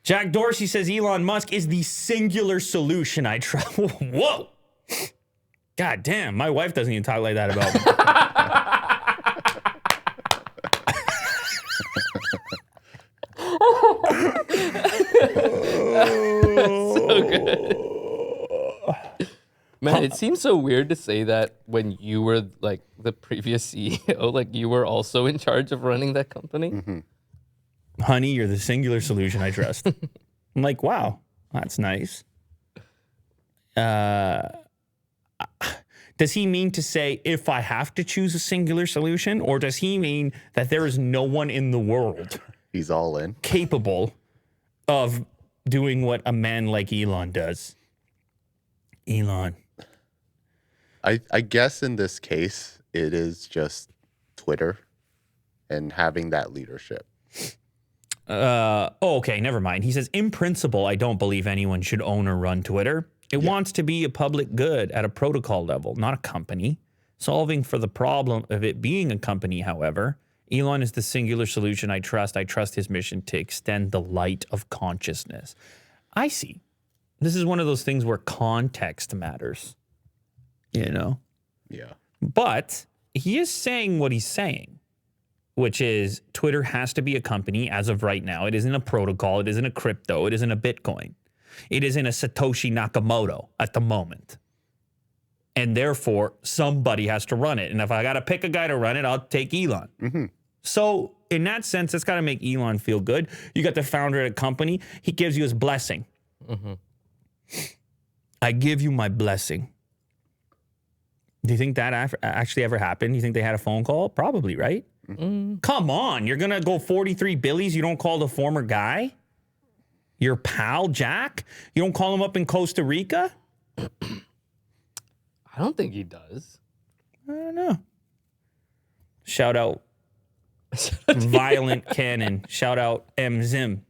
Jack Dorsey says Elon Musk is the singular solution I try. Whoa. God damn, my wife doesn't even talk like that about me. So good. Man, it seems so weird to say that when you were like the previous CEO, like you were also in charge of running that company. Mm-hmm. Honey, you're the singular solution I trust. I'm like, wow, that's nice. Does he mean to say if I have to choose a singular solution, or does he mean that there is no one in the world He's all in. capable of doing what a man like Elon does? Elon. I guess in this case, it is just Twitter and having that leadership. Okay, never mind. He says, in principle, I don't believe anyone should own or run Twitter. It wants to be a public good at a protocol level, not a company. Solving for the problem of it being a company, however, Elon is the singular solution I trust. I trust his mission to extend the light of consciousness. I see. This is one of those things where context matters, you know? Yeah. But he is saying what he's saying, which is Twitter has to be a company as of right now. It isn't a protocol. It isn't a crypto. It isn't a Bitcoin. It isn't a Satoshi Nakamoto at the moment. And therefore, somebody has to run it. And if I got to pick a guy to run it, I'll take Elon. Mm-hmm. So in that sense, that's got to make Elon feel good. You got the founder of a company. He gives you his blessing. Mm-hmm. I give you my blessing. Do you think that actually ever happened? Do you think they had a phone call? Probably, right? Mm. Come on. You're going to go 43 billies. You don't call the former guy? Your pal, Jack? You don't call him up in Costa Rica? I don't think he does. I don't know. Shout out Violent Cannon. Shout out M. Zim.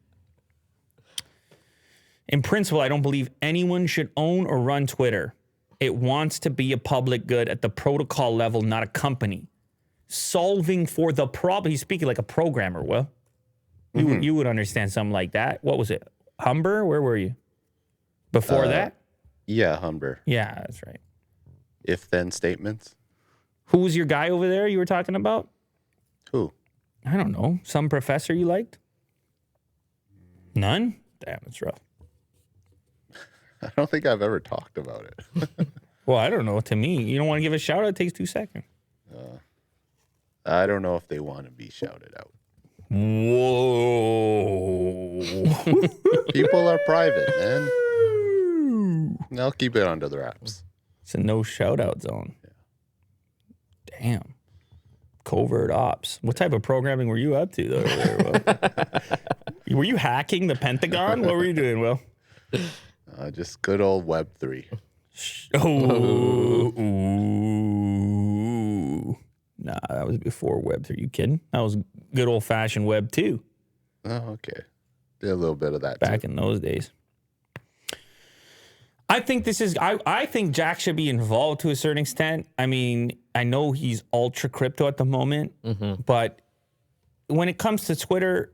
In principle, I don't believe anyone should own or run Twitter. It wants to be a public good at the protocol level, not a company. Solving for the problem. He's speaking like a programmer, Will. You would understand something like that. What was it? Humber? Where were you? Before that? Yeah, Humber. Yeah, that's right. If-then statements. Who was your guy over there you were talking about? Who? I don't know. Some professor you liked? None? Damn, it's rough. I don't think I've ever talked about it. Well, I don't know. To me, you don't want to give a shout out? It takes 2 seconds. I don't know if they want to be shouted out. Whoa. People are private, man. They'll keep it under the wraps. It's a no shout out zone. Yeah. Damn. Covert ops. What type of programming were you up to, though? Will? Were you hacking the Pentagon? What were you doing, Will? Just good old Web3. Oh. Ooh. Nah, that was before Web3. Are you kidding? That was good old fashioned Web 2. Oh, okay. Did a little bit of that Back too. in those days. I think this is, I think Jack should be involved to a certain extent. I mean, I know he's ultra crypto at the moment, but when it comes to Twitter,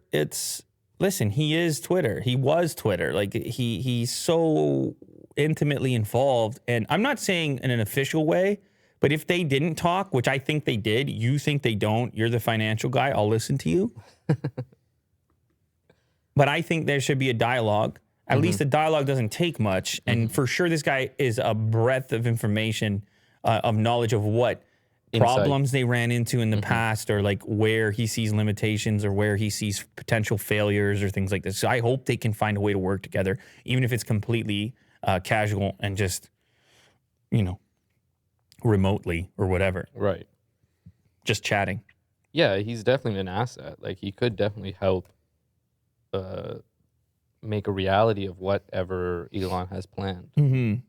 listen, he is Twitter. He was Twitter. Like he's so intimately involved. And I'm not saying in an official way, but if they didn't talk, which I think they did, you think they don't, you're the financial guy, I'll listen to you. But I think there should be a dialogue. At least the dialogue doesn't take much. And for sure, this guy is a breadth of information, of knowledge of what problems they ran into in the past, or like where he sees limitations or where he sees potential failures or things like this. So I hope they can find a way to work together, even if it's completely casual and just, remotely or whatever. Right. Just chatting. Yeah, he's definitely an asset. Like, he could definitely help make a reality of whatever Elon has planned. I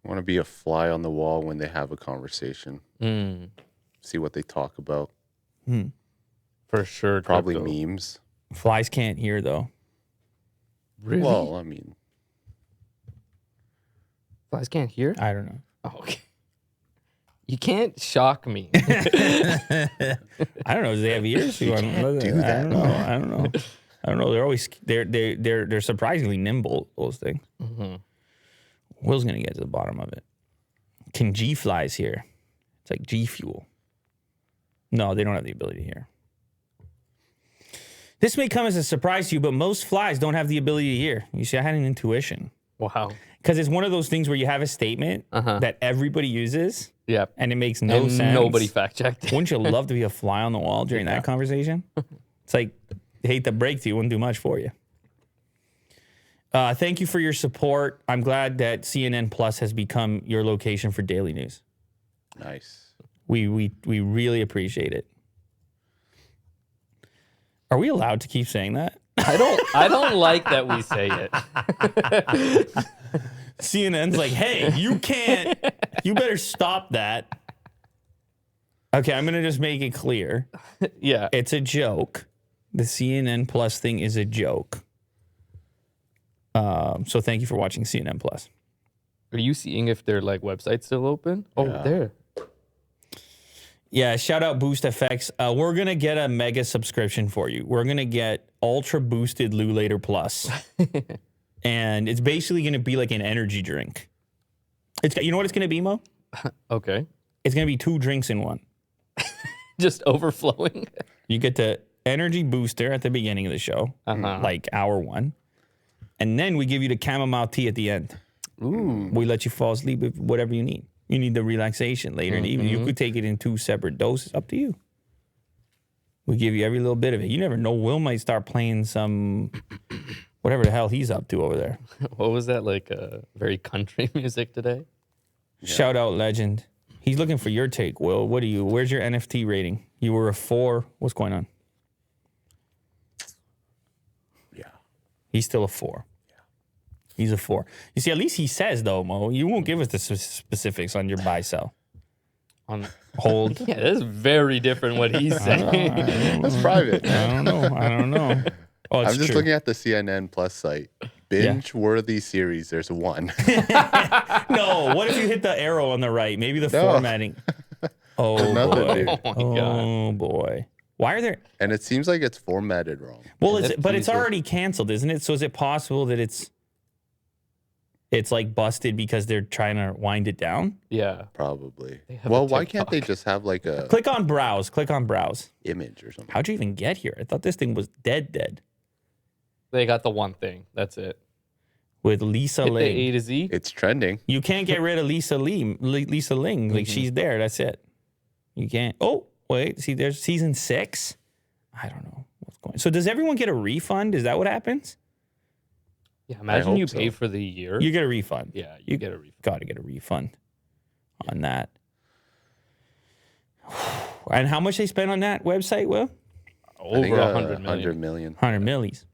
want to be a fly on the wall when they have a conversation. See what they talk about. For sure. Probably crypto. memes. Flies can't hear, though. Really? Well, I mean, Flies can't hear? I don't know. Oh, okay. You can't shock me. I don't know. Do they have ears? You can't do that. I don't know. I don't know. They're always they're surprisingly nimble. Those things. Will's gonna get to the bottom of it. Can G flies here? It's like G fuel. No, they don't have the ability here. This may come as a surprise to you, but most flies don't have the ability to hear. You see, I had an intuition. Wow. Because it's one of those things where you have a statement that everybody uses. Yeah. And it makes no sense. Nobody fact checked it. Wouldn't you love to be a fly on the wall during that conversation? It's like, hate to break to you, wouldn't do much for you. Thank you for your support. I'm glad that CNN Plus has become your location for daily news. Nice. We really appreciate it. Are we allowed to keep saying that? I don't like that we say it. CNN's like, hey, you can't. You better stop that. Okay, I'm gonna just make it clear. Yeah. It's a joke. The CNN Plus thing is a joke. So thank you for watching CNN Plus. Are you seeing if their like website's still open? Oh, there. Yeah, shout out Boost FX. We're going to get a mega subscription for you. We're going to get ultra boosted Later Plus. And it's basically going to be like an energy drink. You know what it's going to be, Mo? Okay. It's going to be 2 drinks in one. Just overflowing. You get the energy booster at the beginning of the show, like hour 1. And then we give you the chamomile tea at the end. Ooh. We let you fall asleep with whatever you need. You need the relaxation later in the evening. You could take it in 2 separate doses. Up to you. We give you every little bit of it. You never know. Will might start playing some, whatever the hell he's up to over there. What was that, like very country music today? Yeah. Shout out legend. He's looking for your take, Will. What are you? Where's your NFT rating? You were a 4. What's going on? Yeah. He's still a 4. He's a 4. You see, at least he says, though, Mo, you won't give us the specifics on your buy sell. On hold. Yeah, that's very different what he's saying. That's private. I don't know. Oh, it's I'm just true. looking at the CNN Plus site. Binge-worthy series. There's 1. No, what if you hit the arrow on the right? Maybe the formatting. Oh, Nothing, boy. dude. Oh, my God. Oh, boy. Why are there... And it seems like it's formatted wrong. Well, it's already canceled, isn't it? So is it possible that it's like busted because they're trying to wind it down? Yeah. Probably. have Well, a why can't they TikTok. just have like a Click on browse. Click on browse. image or something? How'd you even get here? I thought this thing was dead. They got the one thing. That's it. With Lisa Hit the Ling. A to Z. It's trending. You can't get rid of Lisa Ling. Like, she's there. That's it. You can't. Oh, wait. See, there's season 6. I don't know what's going on. So does everyone get a refund? Is that what happens? Yeah, imagine hope you so. pay for the year. You get a refund. Yeah, You get a refund. Got to get a refund on that. And how much they spent on that website, Will? I think Over 100 million. 100 million. 100 millies.